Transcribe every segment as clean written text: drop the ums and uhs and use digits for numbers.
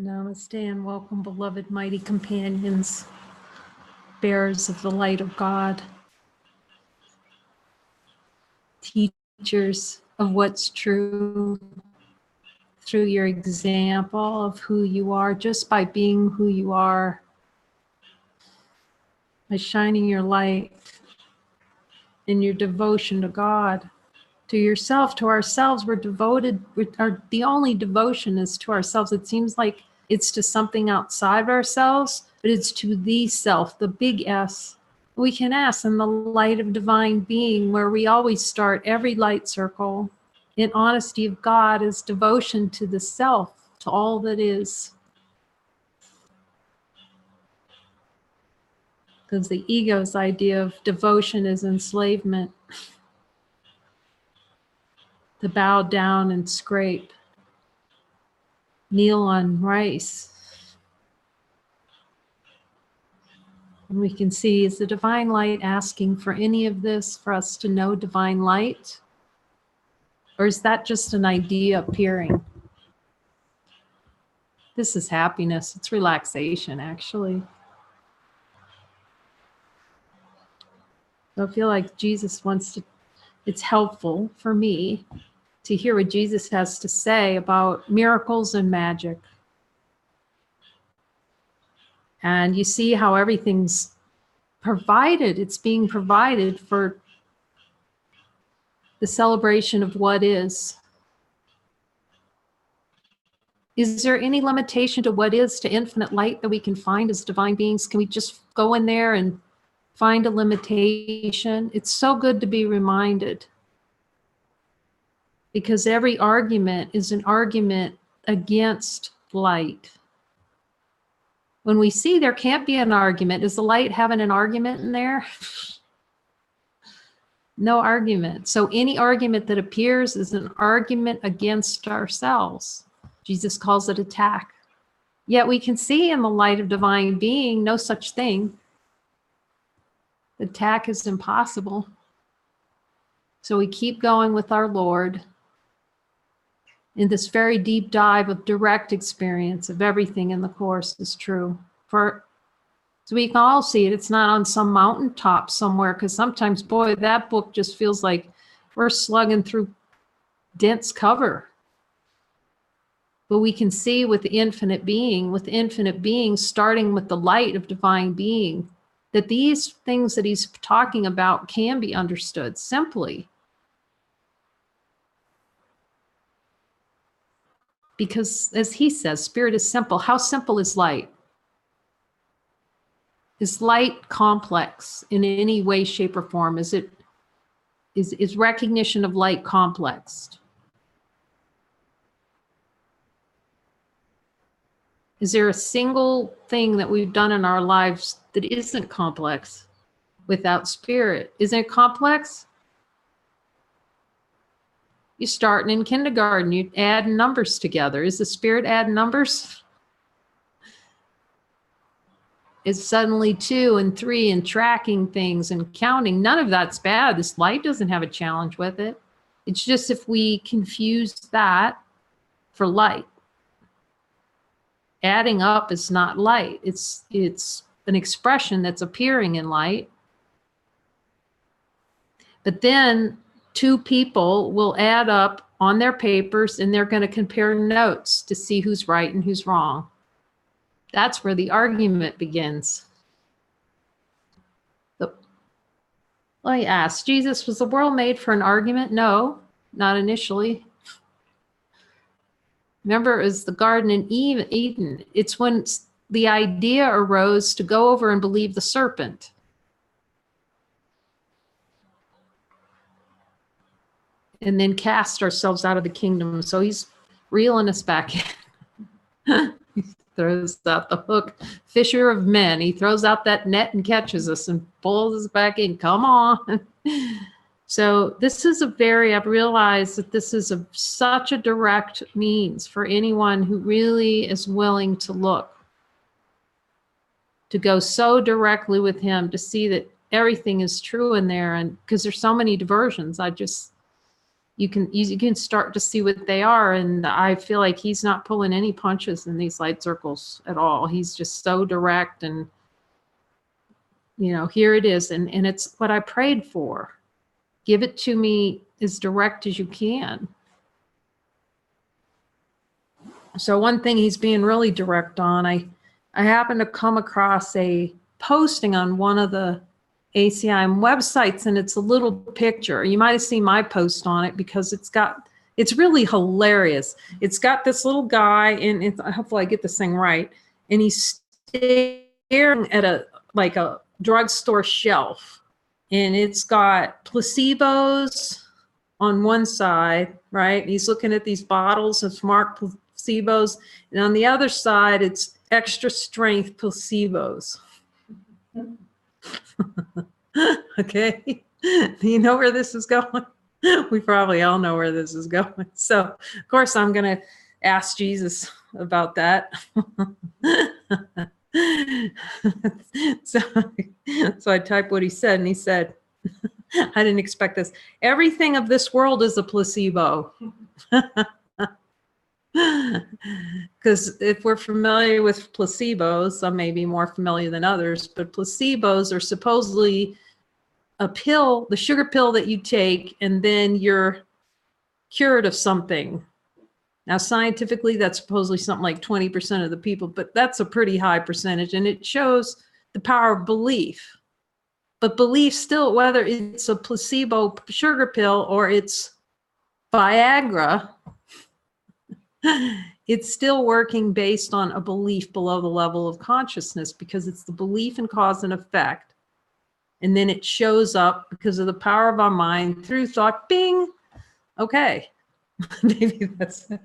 Namaste and welcome, beloved mighty companions, bearers of the light of God, teachers of what's true through your example of who you are, just by being who you are, by shining your light in your devotion to God, to yourself, to ourselves. We're devoted, the only devotion is to ourselves. It seems like it's to something outside of ourselves, but it's to the self, the big S. We can ask in the light of divine being, where we always start every light circle. In honesty of God is devotion to the self, to all that is. Because the ego's idea of devotion is enslavement. To bow down and scrape, kneel on rice. And we can see, is the divine light asking for any of this, for us to know divine light? Or is that just an idea appearing? This is happiness. It's relaxation, actually. So I feel like Jesus wants to, it's helpful for me to hear what Jesus has to say about miracles and magic. And you see how everything's provided. It's being provided for the celebration of what is. Is there any limitation to what is, to infinite light that we can find as divine beings? Can we just go in there and find a limitation? It's so good to be reminded, because every argument is an argument against light. When we see there can't be an argument, is the light having an argument in there? No argument. So any argument that appears is an argument against ourselves. Jesus calls it attack. Yet we can see in the light of divine being no such thing. Attack is impossible. So we keep going with our Lord in this very deep dive of direct experience of everything in the Course is true. So we can all see it. It's not on some mountaintop somewhere, because sometimes, boy, that book just feels like we're slugging through dense cover. But we can see with the infinite being, starting with the light of divine being, that these things that he's talking about can be understood simply. Because, as he says, spirit is simple. How simple is light? Is light complex in any way, shape, or form? Is recognition of light complex? Is there a single thing that we've done in our lives that isn't complex without spirit? Isn't it complex? You start in kindergarten, you add numbers together. Is the spirit add numbers? It's suddenly 2 and 3 and tracking things and counting. None of that's bad. This light doesn't have a challenge with it. It's just if we confuse that for light. Adding up is not light. It's an expression that's appearing in light. But then 2 people will add up on their papers and they're going to compare notes to see who's right and who's wrong. That's where the argument begins. Let me ask, Jesus, was the world made for an argument? No, not initially. Remember, it was the Garden in Eden. It's when the idea arose to go over and believe the serpent. And then cast ourselves out of the kingdom. So he's reeling us back in. He throws out the hook, fisher of men. He throws out that net and catches us and pulls us back in. Come on. So this is I've realized that this is such a direct means for anyone who really is willing to look, to go so directly with him, to see that everything is true in there. And because there's so many diversions, you can start to see what they are. And I feel like he's not pulling any punches in these light circles at all. He's just so direct, and here it is. And it's what I prayed for. Give it to me as direct as you can. So one thing he's being really direct on, I happened to come across a posting on one of the ACIM websites, and it's a little picture. You might have seen my post on it because it's really hilarious. It's got this little guy, and hopefully I get this thing right, and he's staring at a drugstore shelf, and it's got placebos on one side, right? He's looking at these bottles of marked placebos, and on the other side, it's extra strength placebos. Okay. Do you know where this is going? We probably all know where this is going. So, of course, I'm going to ask Jesus about that. So I typed what he said, and he said, I didn't expect this. Everything of this world is a placebo. Because if we're familiar with placebos, some may be more familiar than others, but placebos are supposedly a pill, the sugar pill that you take, and then you're cured of something. Now, scientifically, that's supposedly something like 20% of the people, but that's a pretty high percentage, and it shows the power of belief. But belief still, whether it's a placebo sugar pill or it's Viagra, it's still working based on a belief below the level of consciousness, because it's the belief in cause and effect. And then it shows up because of the power of our mind through thought. Bing. Okay. Maybe that's it.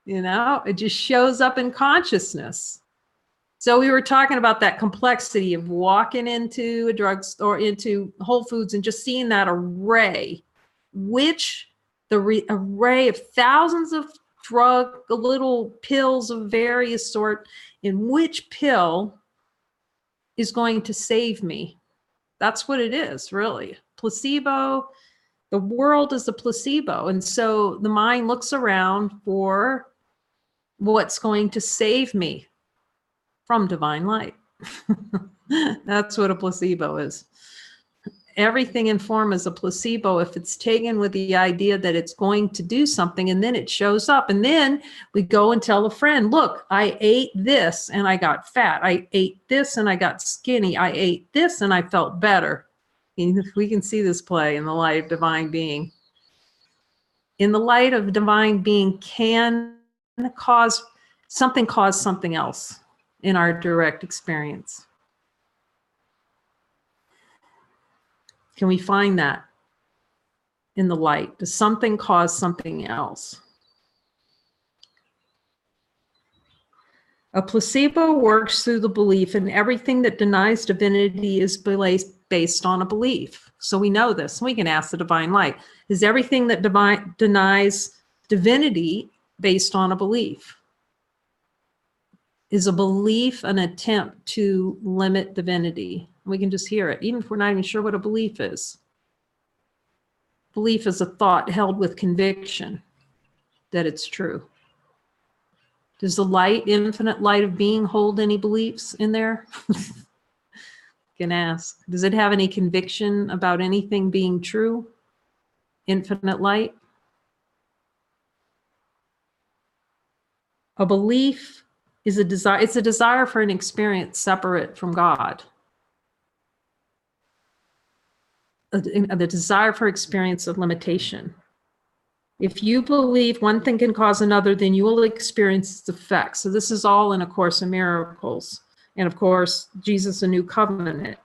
It just shows up in consciousness. So we were talking about that complexity of walking into a drugstore, into Whole Foods, and just seeing that array, array of thousands of little pills of various sort, in which pill is going to save me. That's what it is, really. Placebo, the world is a placebo. And so the mind looks around for what's going to save me from divine light. That's what a placebo is. Everything in form is a placebo if it's taken with the idea that it's going to do something, and then it shows up. And then we go and tell a friend, look, I ate this and I got fat. I ate this and I got skinny. I ate this and I felt better. And we can see this play in the light of divine being. In the light of divine being can cause something else in our direct experience. Can we find that in the light? Does something cause something else? A placebo works through the belief, and everything that denies divinity is based on a belief. So we know this. We can ask the divine light. Is everything that denies divinity based on a belief? Is a belief an attempt to limit divinity? We can just hear it, even if we're not even sure what a belief is. Belief is a thought held with conviction that it's true. Does the light, infinite light of being, hold any beliefs in there? Can ask. Does it have any conviction about anything being true? Infinite light? A belief is a desire. It's a desire for an experience separate from God. The desire for experience of limitation. If you believe one thing can cause another, then you will experience its effects. So this is all in A Course in Miracles. And of course, Jesus, a New Covenant.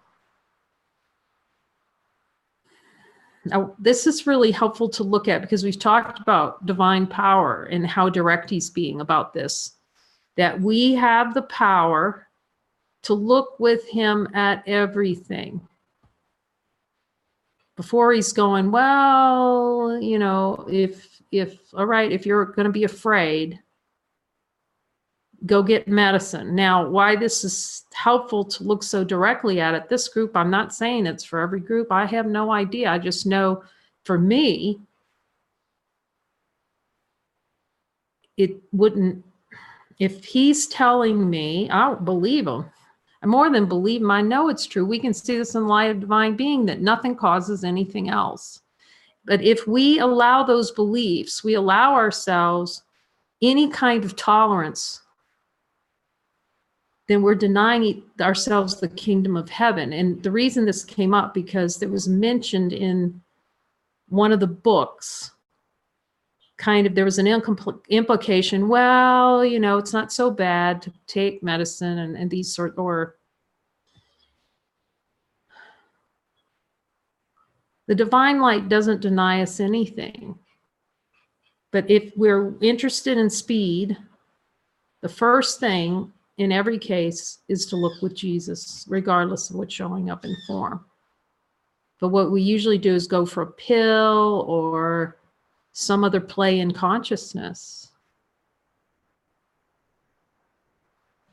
Now, this is really helpful to look at because we've talked about divine power and how direct he's being about this. That we have the power to look with him at everything. Before he's going, well, if all right, if you're going to be afraid, go get medicine. Now, why this is helpful to look so directly at it, this group, I'm not saying it's for every group. I have no idea. I just know for me, it wouldn't, if he's telling me, I'll believe him. I more than believe him, I know it's true. We can see this in the light of divine being, that nothing causes anything else. But if we allow those beliefs, we allow ourselves any kind of tolerance, then we're denying ourselves the kingdom of heaven. And the reason this came up, because there was mentioned in one of the books, kind of, there was an implication, well, you know, it's not so bad to take medicine and these sort, or the divine light doesn't deny us anything. But if we're interested in speed, the first thing in every case is to look with Jesus, regardless of what's showing up in form. But what we usually do is go for a pill or some other play in consciousness.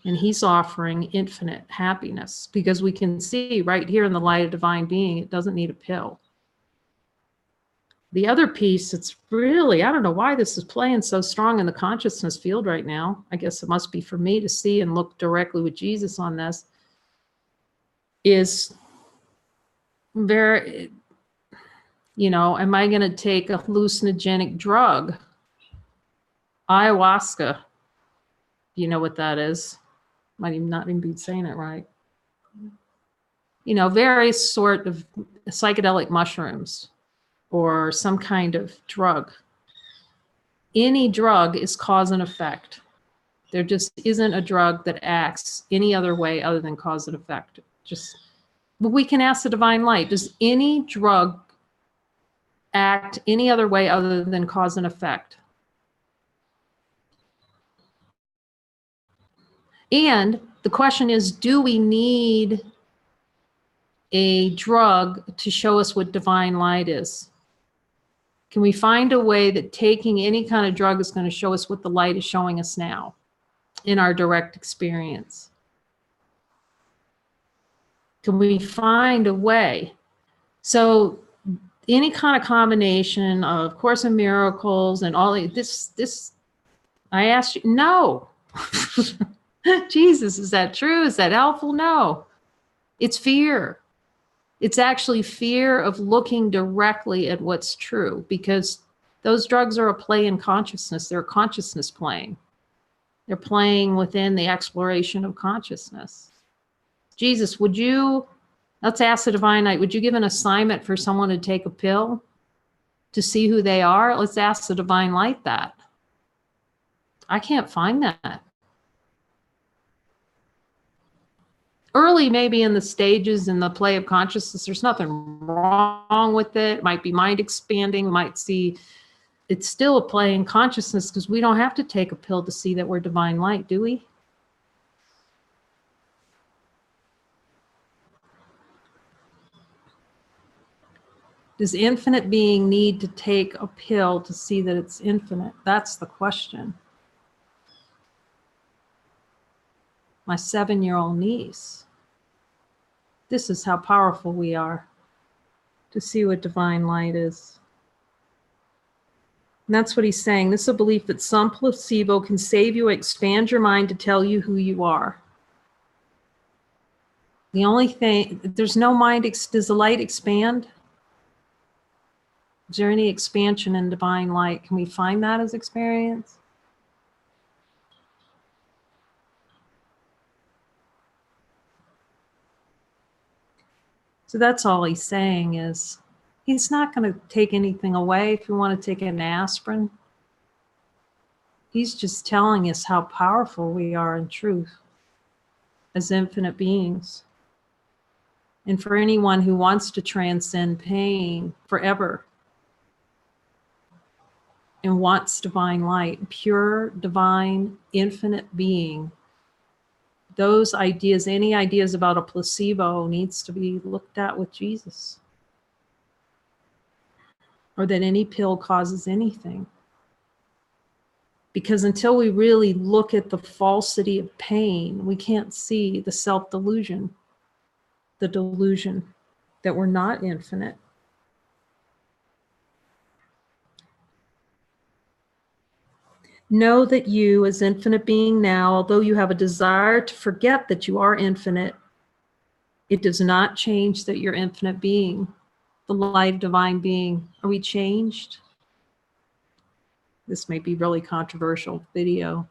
And he's offering infinite happiness, because we can see right here in the light of divine being, it doesn't need a pill. The other piece, it's really, I don't know why this is playing so strong in the consciousness field right now. I guess it must be for me to see and look directly with Jesus on this, is very, you know, am I going to take a hallucinogenic drug? Ayahuasca. You know what that is? Might even not even be saying it right. You know, various sort of psychedelic mushrooms or some kind of drug. Any drug is cause and effect. There just isn't a drug that acts any other way other than cause and effect. But we can ask the divine light, does any drug act any other way other than cause and effect? And the question is, do we need a drug to show us what divine light is? Can we find a way that taking any kind of drug is going to show us what the light is showing us now in our direct experience? Can we find a way? So any kind of combination of Course in Miracles and all this, I asked you, no. Jesus, is that true? Is that helpful? No. It's fear. It's actually fear of looking directly at what's true, because those drugs are a play in consciousness. They're consciousness playing. They're playing within the exploration of consciousness. Jesus, would you, let's ask the divine light, would you give an assignment for someone to take a pill to see who they are? Let's ask the divine light that. I can't find that. Early, maybe in the stages in the play of consciousness, there's nothing wrong with it. It might be mind expanding, might see it's still a play in consciousness, because we don't have to take a pill to see that we're divine light, do we? Does infinite being need to take a pill to see that it's infinite? That's the question. My 7-year-old niece. This is how powerful we are to see what divine light is. And that's what he's saying. This is a belief that some placebo can save you, expand your mind to tell you who you are. The only thing, there's no mind, does the light expand? Is there any expansion in divine light? Can we find that as experience? So that's all he's saying, is he's not going to take anything away. If you want to take an aspirin, he's just telling us how powerful we are in truth as infinite beings. And for anyone who wants to transcend pain forever and wants divine light, pure, divine, infinite being, those ideas, any ideas about a placebo, needs to be looked at with Jesus. Or that any pill causes anything. Because until we really look at the falsity of pain, we can't see the self-delusion, the delusion that we're not infinite. Know that you, as infinite being now, although you have a desire to forget that you are infinite, it does not change that you're infinite being, the light divine being. Are we changed? This may be really controversial video.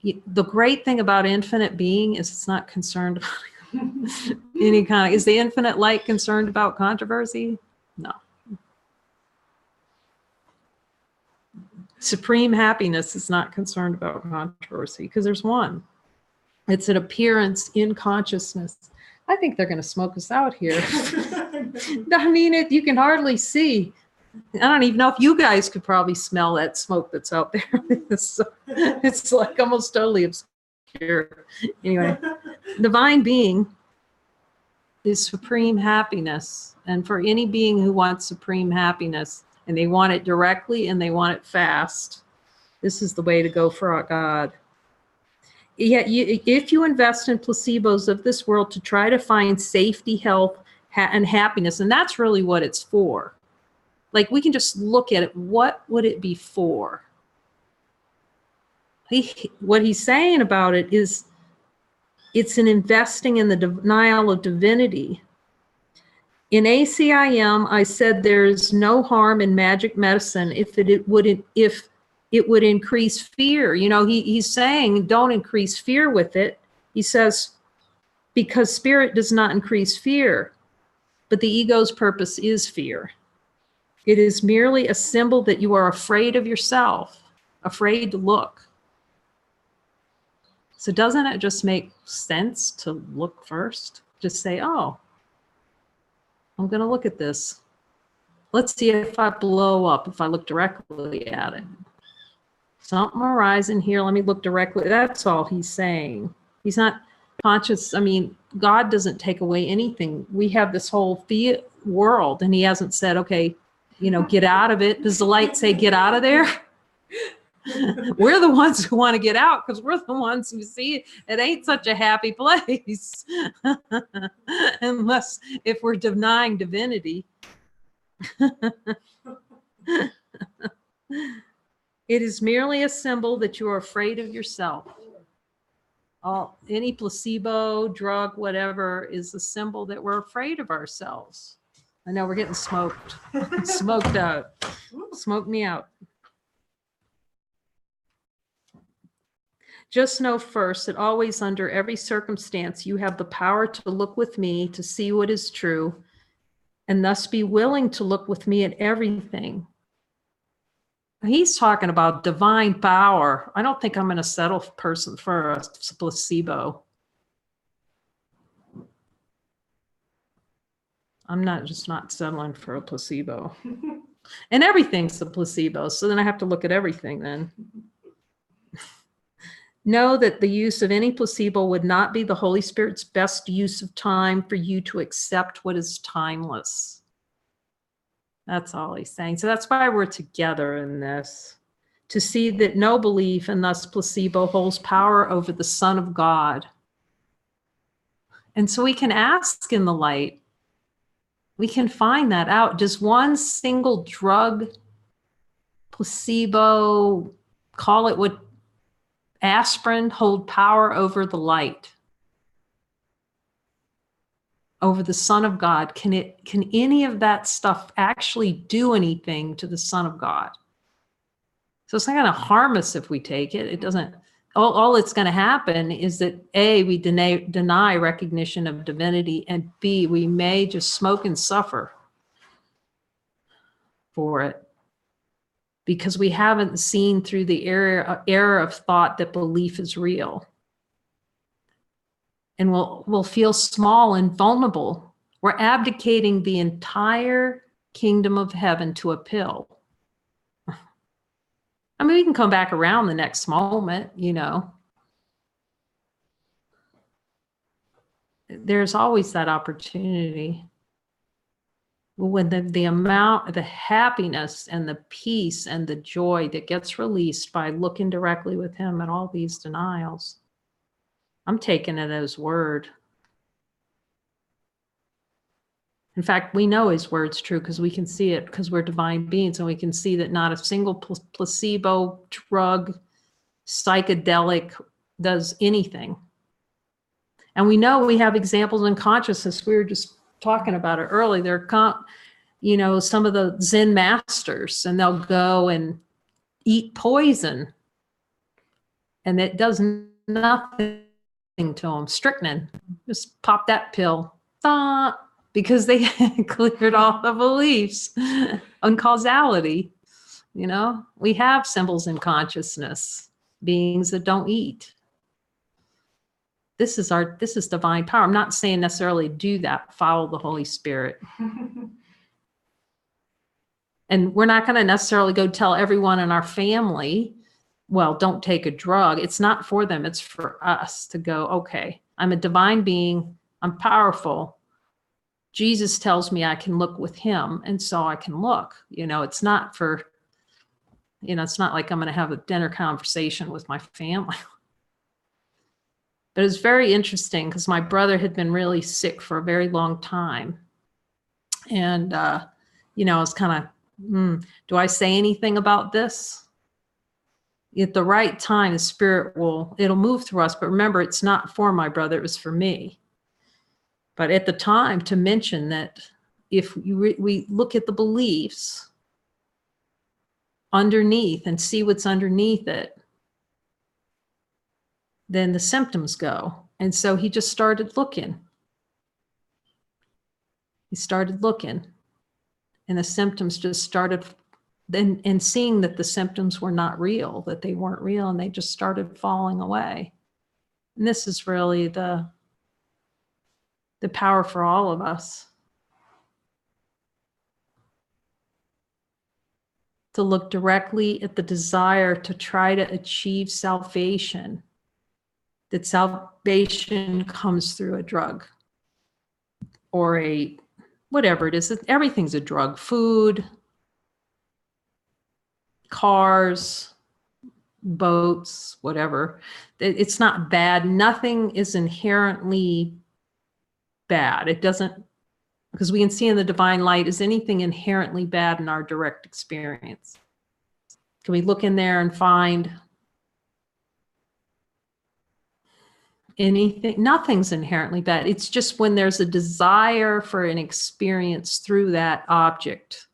The great thing about infinite being is it's not concerned about any kind of, is the infinite light concerned about controversy? No. Supreme happiness is not concerned about controversy because there's one. It's an appearance in consciousness. I think they're going to smoke us out here. I mean, you can hardly see. I don't even know if you guys could probably smell that smoke that's out there. It's like almost totally obscure. Anyway, divine being is supreme happiness. And for any being who wants supreme happiness, and they want it directly and they want it fast, this is the way to go for our God. Yet if you invest in placebos of this world to try to find safety, health, and happiness, and that's really what it's for. Like, we can just look at it. What would it be for? What he's saying about it is it's an investing in the denial of divinity. In ACIM, I said there's no harm in magic medicine if it would increase fear. You know, he's saying don't increase fear with it. He says, because spirit does not increase fear, but the ego's purpose is fear. It is merely a symbol that you are afraid of yourself, afraid to look. So doesn't it just make sense to look first? Just say, oh, I'm going to look at this. Let's see if I blow up, if I look directly at it. Something arising here, let me look directly. That's all he's saying. He's not conscious. I mean, God doesn't take away anything. We have this whole world, and he hasn't said, okay, you know, get out of it. Does the light say get out of there? We're the ones who want to get out because we're the ones who see it ain't such a happy place. Unless if we're denying divinity. It is merely a symbol that you are afraid of yourself. Any placebo, drug, whatever, is a symbol that we're afraid of ourselves. I know we're getting smoked. Smoked out. Smoke me out. Just know first that always under every circumstance, you have the power to look with me to see what is true, and thus be willing to look with me at everything. He's talking about divine power. I don't think I'm going to settle for a placebo. I'm just not settling for a placebo. And everything's a placebo. So then I have to look at everything then. Know that the use of any placebo would not be the Holy Spirit's best use of time for you to accept what is timeless. That's all he's saying. So that's why we're together in this. To see that no belief and thus placebo holds power over the Son of God. And so we can ask in the light. We can find that out. Does one single drug, placebo, call it what, aspirin, hold power over the light? Over the Son of God? Can any of that stuff actually do anything to the Son of God? So it's not going to harm us if we take it. It doesn't. All it's going to happen is that A, we deny recognition of divinity, and B, we may just smoke and suffer for it because we haven't seen through the error of thought that belief is real. And we'll feel small and vulnerable. We're abdicating the entire kingdom of heaven to a pill. I mean, we can come back around the next moment, you know. There's always that opportunity. when the amount, the happiness and the peace and the joy that gets released by looking directly with him at all these denials, I'm taking it as word. In fact, we know his word's true because we can see it, because we're divine beings, and we can see that not a single placebo, drug, psychedelic does anything. And we know we have examples in consciousness. We were just talking about it earlier. There are, some of the Zen masters, and they'll go and eat poison, and it does nothing to them. Strychnine, just pop that pill, because they cleared all the beliefs on causality. We have symbols in consciousness, beings that don't eat. This is divine power. I'm not saying necessarily do that, follow the Holy Spirit. And we're not going to necessarily go tell everyone in our family, well, don't take a drug. It's not for them. It's for us to go, okay, I'm a divine being. I'm powerful. Jesus tells me I can look with him, and so I can look. It's not for, it's not like I'm going to have a dinner conversation with my family. But it's very interesting because my brother had been really sick for a very long time. And, I was kind of, do I say anything about this? At the right time, the Spirit it'll move through us. But remember, it's not for my brother, it was for me. But at the time, to mention that if we look at the beliefs underneath and see what's underneath it, then the symptoms go. And so he just started looking. He started looking, and the symptoms just started, and seeing that the symptoms were not real, that they weren't real, and they just started falling away. And this is really the power for all of us. To look directly at the desire to try to achieve salvation, that salvation comes through a drug or whatever it is. Everything's a drug. Food, cars, boats, whatever. It's not bad. Nothing is inherently bad. It doesn't, because we can see in the divine light, is anything inherently bad in our direct experience? Can we look in there and find anything? Nothing's inherently bad. It's just when there's a desire for an experience through that object,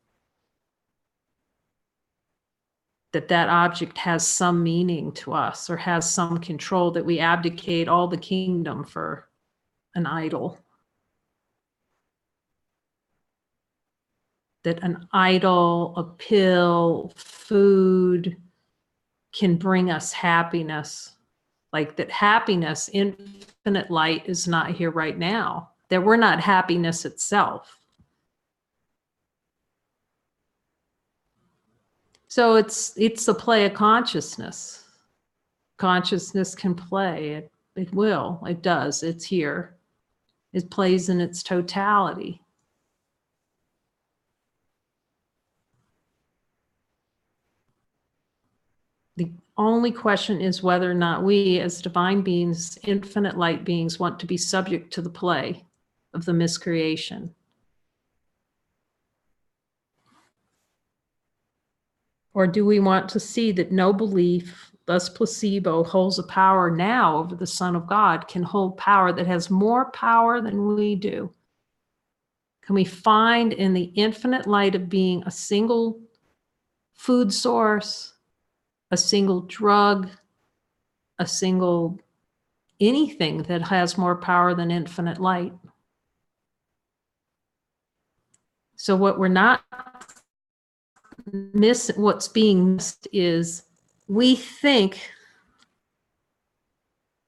that object has some meaning to us or has some control, that we abdicate all the kingdom for an idol. That an idol, a pill, food can bring us happiness. Like that happiness, infinite light, is not here right now. That we're not happiness itself. So it's the play of consciousness. Consciousness can play. It will. It does. It's here. It plays in its totality. The only question is whether or not we, as divine beings, infinite light beings, want to be subject to the play of the miscreation. Or do we want to see that no belief, thus placebo, holds a power now over the Son of God, can hold power that has more power than we do? Can we find in the infinite light of being a single food source, a single drug, a single anything that has more power than infinite light? So what we're not missing, what's being missed, is we think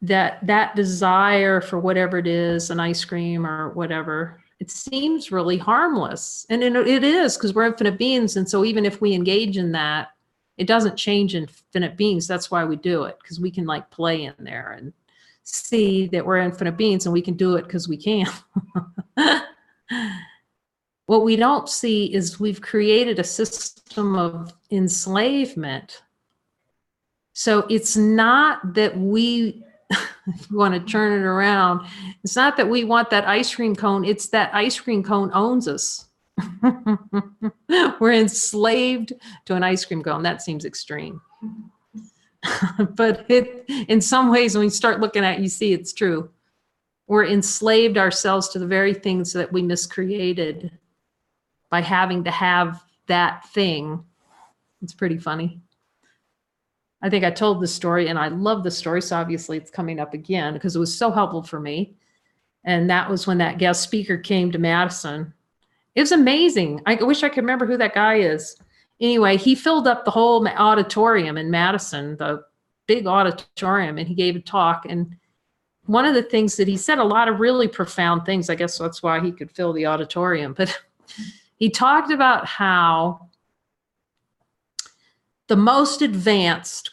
that desire for whatever it is, an ice cream or whatever, it seems really harmless. And it is, because we're infinite beings. And so even if we engage in that, it doesn't change infinite beings. That's why we do it, because we can like play in there and see that we're infinite beings, and we can do it because we can. What we don't see is we've created a system of enslavement. So it's not that we, if you want to turn it around, it's not that we want that ice cream cone, it's that ice cream cone owns us. We're enslaved to an ice cream cone. That seems extreme. But in some ways, when you start looking at it, you see it's true. We're enslaved ourselves to the very things that we miscreated by having to have that thing. It's pretty funny. I think I told this story, and I love the story, so obviously it's coming up again because it was so helpful for me. And that was when that guest speaker came to Madison. It was amazing. I wish I could remember who that guy is. Anyway, he filled up the whole auditorium in Madison, the big auditorium, and he gave a talk. And one of the things that he said, a lot of really profound things, I guess that's why he could fill the auditorium, but he talked about how the most advanced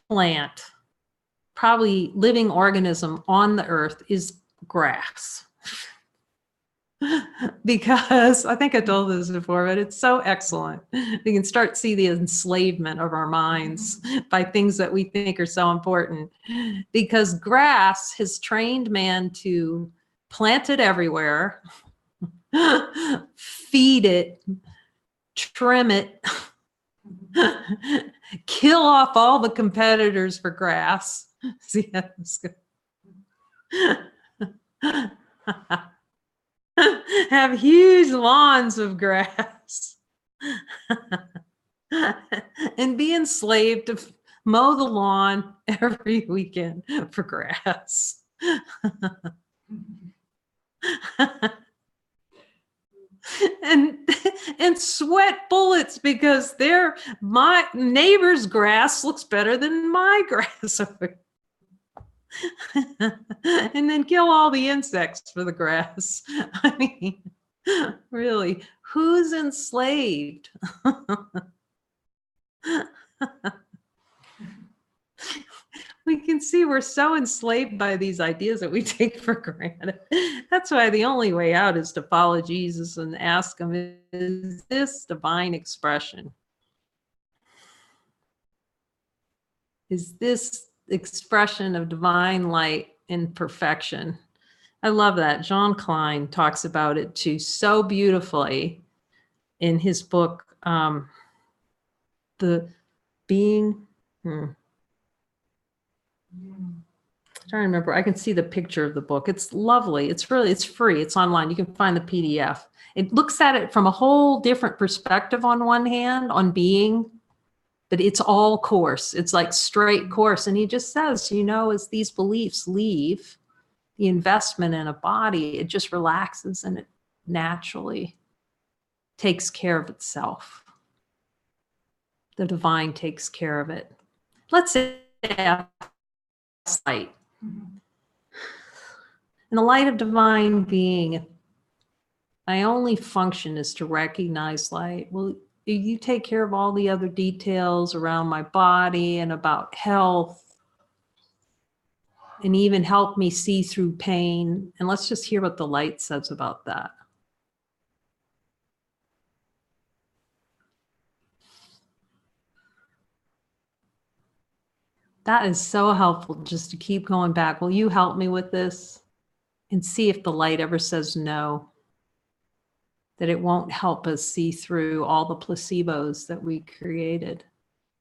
plant, probably living organism on the earth, is grass. Because I think I told this before, but it's so excellent. We can start to see the enslavement of our minds by things that we think are so important. Because grass has trained man to plant it everywhere, feed it, trim it, kill off all the competitors for grass. See, that's good. Have huge lawns of grass and be enslaved to mow the lawn every weekend for grass. and sweat bullets because my neighbor's grass looks better than my grass. And then kill all the insects for the grass. I mean, really, who's enslaved? We can see we're so enslaved by these ideas that we take for granted. That's why the only way out is to follow Jesus and ask him, is this divine expression? Is this expression of divine light and perfection? I love that. John Klein talks about it too so beautifully in his book, The Being. I'm trying to remember. I can see the picture of the book. It's lovely. It's free. It's online. You can find the PDF. It looks at it from a whole different perspective on one hand, on being, but it's all course. It's like straight course. And he just says, as these beliefs leave the investment in a body, it just relaxes and it naturally takes care of itself. The divine takes care of it. Let's say light. In the light of divine being, my only function is to recognize light. Well, you take care of all the other details around my body and about health, and even help me see through pain. And let's just hear what the light says about that. That is so helpful, just to keep going back. Will you help me with this? And see if the light ever says no, that it won't help us see through all the placebos that we created.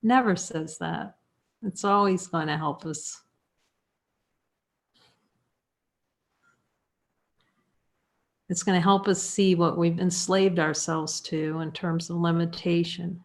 Never says that. It's always going to help us. It's going to help us see what we've enslaved ourselves to in terms of limitation.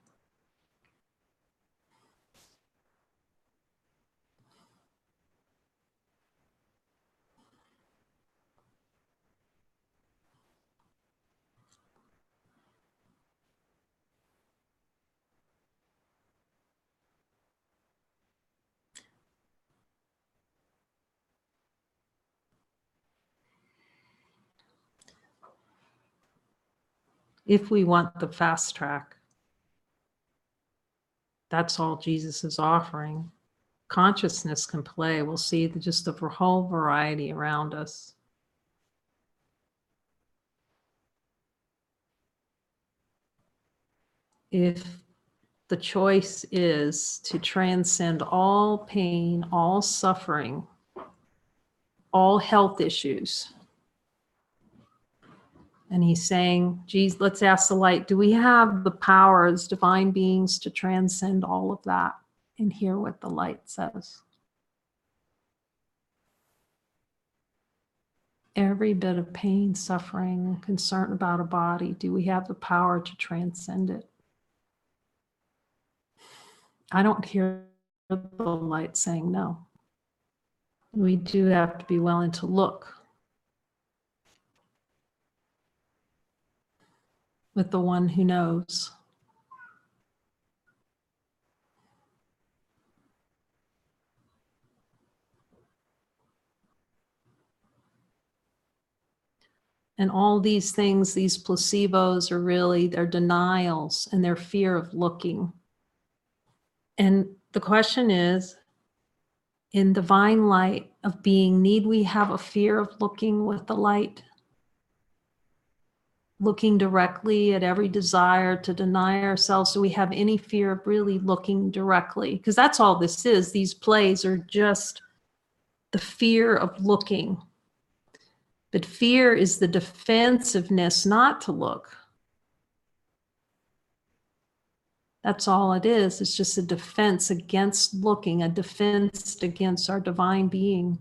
If we want the fast track, that's all Jesus is offering. Consciousness can play. We'll see just the whole variety around us. if the choice is to transcend all pain, all suffering, all health issues. And he's saying, geez, let's ask the light, do we have the power as divine beings to transcend all of that? And hear what the light says. Every bit of pain, suffering, concern about a body, do we have the power to transcend it? I don't hear the light saying no. We do have to be willing to look with the one who knows. And all these things, these placebos are really their denials and their fear of looking. And the question is, in divine light of being, need we have a fear of looking with the light? Looking directly at every desire to deny ourselves? Do we have any fear of really looking directly? Because that's all this is. These plays are just the fear of looking. But fear is the defensiveness not to look. That's all it is. It's just a defense against looking, a defense against our divine being.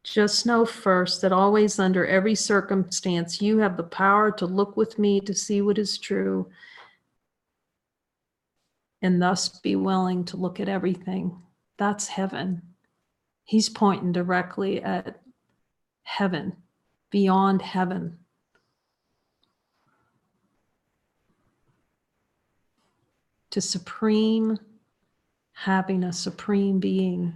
Just know first that always, under every circumstance, you have the power to look with me to see what is true, and thus be willing to look at everything. That's heaven. He's pointing directly at heaven, beyond heaven. To supreme happiness, supreme being.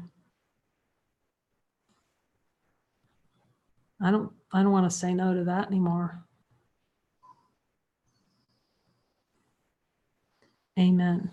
I don't want to say no to that anymore. Amen.